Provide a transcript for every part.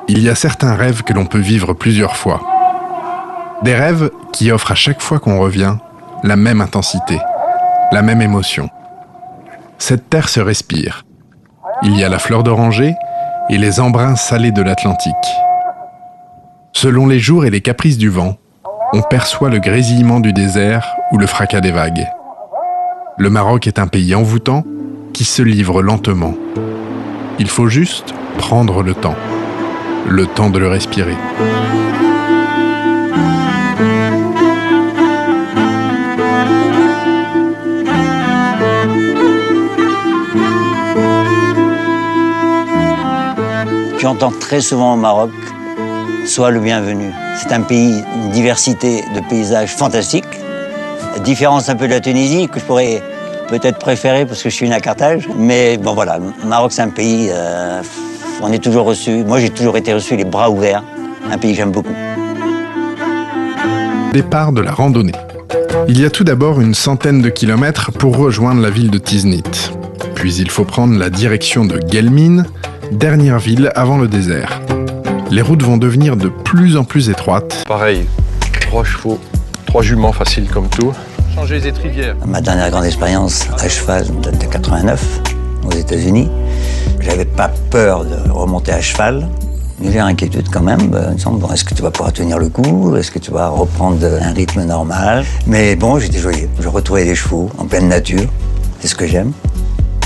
il y a certains rêves que l'on peut vivre plusieurs fois. Des rêves qui offrent à chaque fois qu'on revient la même intensité, la même émotion. Cette terre se respire. Il y a la fleur d'oranger et les embruns salés de l'Atlantique. Selon les jours et les caprices du vent, on perçoit le grésillement du désert ou le fracas des vagues. Le Maroc est un pays envoûtant qui se livre lentement. Il faut juste prendre le temps de le respirer. Tu entends très souvent au Maroc, sois le bienvenu. C'est un pays, une diversité de paysages fantastiques. La différence un peu de la Tunisie, que je pourrais peut-être préférer parce que je suis né à Carthage. Mais bon voilà, le Maroc c'est un pays, on est toujours reçu. Moi j'ai toujours été reçu les bras ouverts. Un pays que j'aime beaucoup. Départ de la randonnée. Il y a tout d'abord une centaine de kilomètres pour rejoindre la ville de Tiznit. Puis il faut prendre la direction de Guelmim, dernière ville avant le désert. Les routes vont devenir de plus en plus étroites. Pareil, 3 chevaux, 3 juments faciles comme tout. Changer les étrivières. Ma dernière grande expérience à cheval date de 89, aux États-Unis. J'avais pas peur de remonter à cheval. Une légère inquiétude quand même. Il me semble, bon, est-ce que tu vas pouvoir tenir le coup? Est-ce que tu vas reprendre un rythme normal? Mais bon, j'étais joyeux. Je retrouvais des chevaux en pleine nature. C'est ce que j'aime.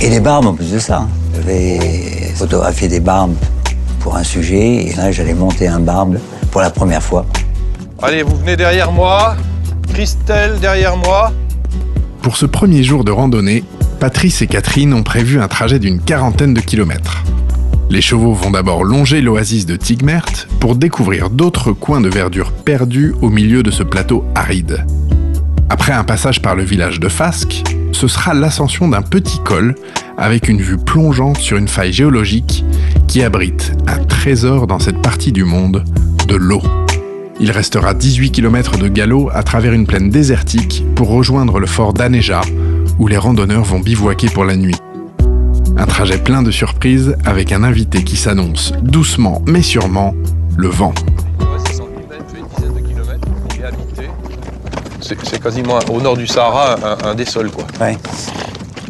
Et les barbes en plus de ça. J'avais photographié des barbes pour un sujet. Et là, j'allais monter un barbe pour la première fois. Allez, vous venez derrière moi. Christelle derrière moi. Pour ce premier jour de randonnée, Patrice et Catherine ont prévu un trajet d'une 40aine de kilomètres. Les chevaux vont d'abord longer l'oasis de Tigmert pour découvrir d'autres coins de verdure perdus au milieu de ce plateau aride. Après un passage par le village de Fasque, ce sera l'ascension d'un petit col avec une vue plongeante sur une faille géologique qui abrite un trésor dans cette partie du monde, de l'eau. Il restera 18 km de galop à travers une plaine désertique pour rejoindre le fort d'Anéja, où les randonneurs vont bivouaquer pour la nuit. Un trajet plein de surprises avec un invité qui s'annonce doucement mais sûrement, le vent. C'est quasiment au nord du Sahara un des sols, quoi. Ouais.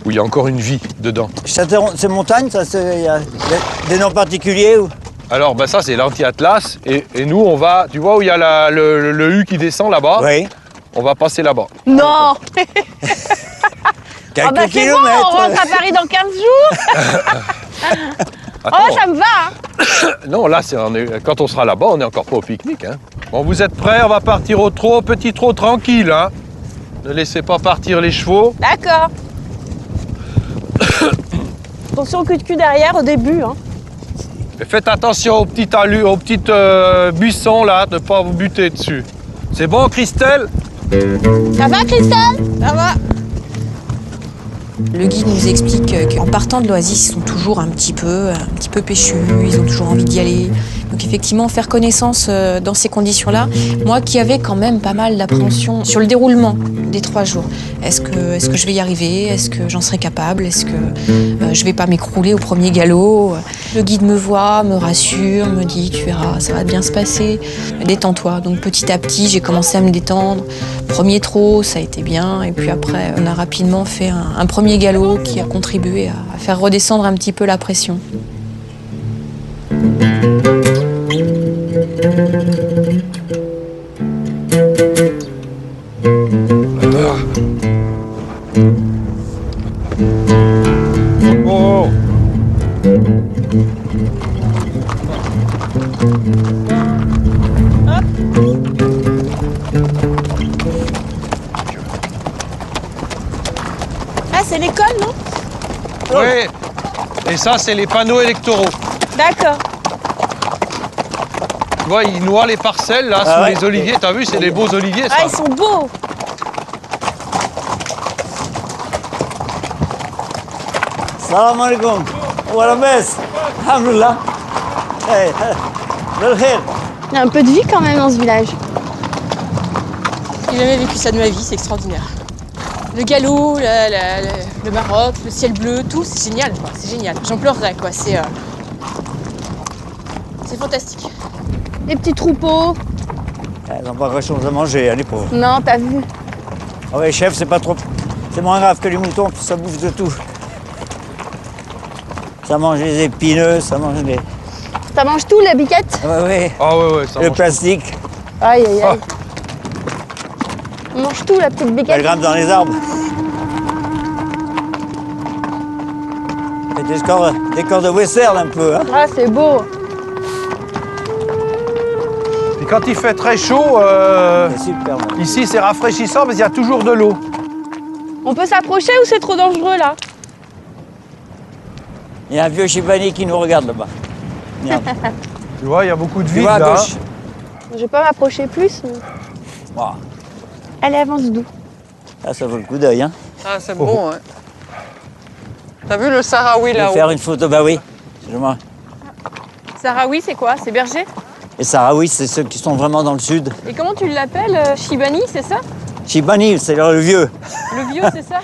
Où il y a encore une vie dedans. Ces montagnes, ça, il y a des noms particuliers ou... Alors ben ça c'est l'anti-atlas et nous on va, tu vois où il y a le U qui descend là-bas? Oui. On va passer là-bas. Non. Quelques Oh bah c'est bon, kilomètres. on rentre à Paris dans 15 jours. Attends, Oh, ça me va, hein. non là quand on sera là-bas on est encore pas au pique-nique. Hein. Bon vous êtes prêts? On va partir au trot, petit trot tranquille. Hein. Ne laissez pas partir les chevaux. D'accord. Attention au cul derrière au début, hein. Et faites attention aux petites buissons là, de ne pas vous buter dessus. C'est bon Christelle? Ça va Christelle? Ça va. Le guide nous explique qu'en partant de l'oasis, ils sont toujours un petit peu péchus, ils ont toujours envie d'y aller. Donc effectivement, faire connaissance dans ces conditions-là, moi qui avais quand même pas mal d'appréhension sur le déroulement des 3 jours. Est-ce que je vais y arriver? Est-ce que j'en serai capable? Est-ce que je vais pas m'écrouler au premier galop? Le guide me voit, me rassure, me dit tu verras, ça va bien se passer. Détends-toi. Donc petit à petit, j'ai commencé à me détendre. Premier trot, ça a été bien. Et puis après, on a rapidement fait un premier galop qui a contribué à faire redescendre un petit peu la pression. Oh. Ah, c'est l'école, non? Oui. Et ça c'est les panneaux électoraux. D'accord. Tu vois, ils noient les parcelles là sous ouais. les oliviers. T'as vu, c'est des beaux oliviers ça. Ah, ils sont beaux. Salam alaikum. Voilà bes. Alhamdulillah. Hey, Il y a un peu de vie quand même dans ce village. J'ai jamais vécu ça de ma vie, c'est extraordinaire. Le galop, le Maroc, le ciel bleu, tout, c'est génial, quoi. C'est génial. J'en pleurerais, quoi. C'est C'est fantastique. Les petits troupeaux. Elles n'ont pas grand-chose à manger, les pauvres. Non, t'as vu. Ah ouais, chef, c'est pas trop... C'est moins grave que les moutons, puis ça bouffe de tout. Ça mange les épineux, ça mange les... Ça mange tout, la biquette? Ouais, ouais. Ah ouais, ça Le mange. plastique, Aïe, aïe, aïe. On mange tout, la petite biquette. elle grimpe dans les arbres. Et des corps de western un peu, hein. Ah, c'est beau. Puis quand il fait très chaud, C'est super. Bon. ici c'est rafraîchissant, mais il y a toujours de l'eau. On peut s'approcher ou c'est trop dangereux, là? Il y a un vieux Chibani qui nous regarde là-bas. Merde. Tu vois, il y a beaucoup de Tu vide vois à là. gauche. Je vais pas m'approcher plus, mais... Wow. Allez, avance doux. Là, ça vaut le coup d'œil, hein. Ah, c'est bon, hein. T'as vu le Sahraoui Je vais là-haut? faire une photo, bah oui. Excuse-moi. Sahraoui, c'est quoi? C'est berger? Et Sahraoui, c'est ceux qui sont vraiment dans le sud. Et comment tu l'appelles? Shibani, c'est ça? Chibani, c'est le vieux. Le vieux, c'est ça?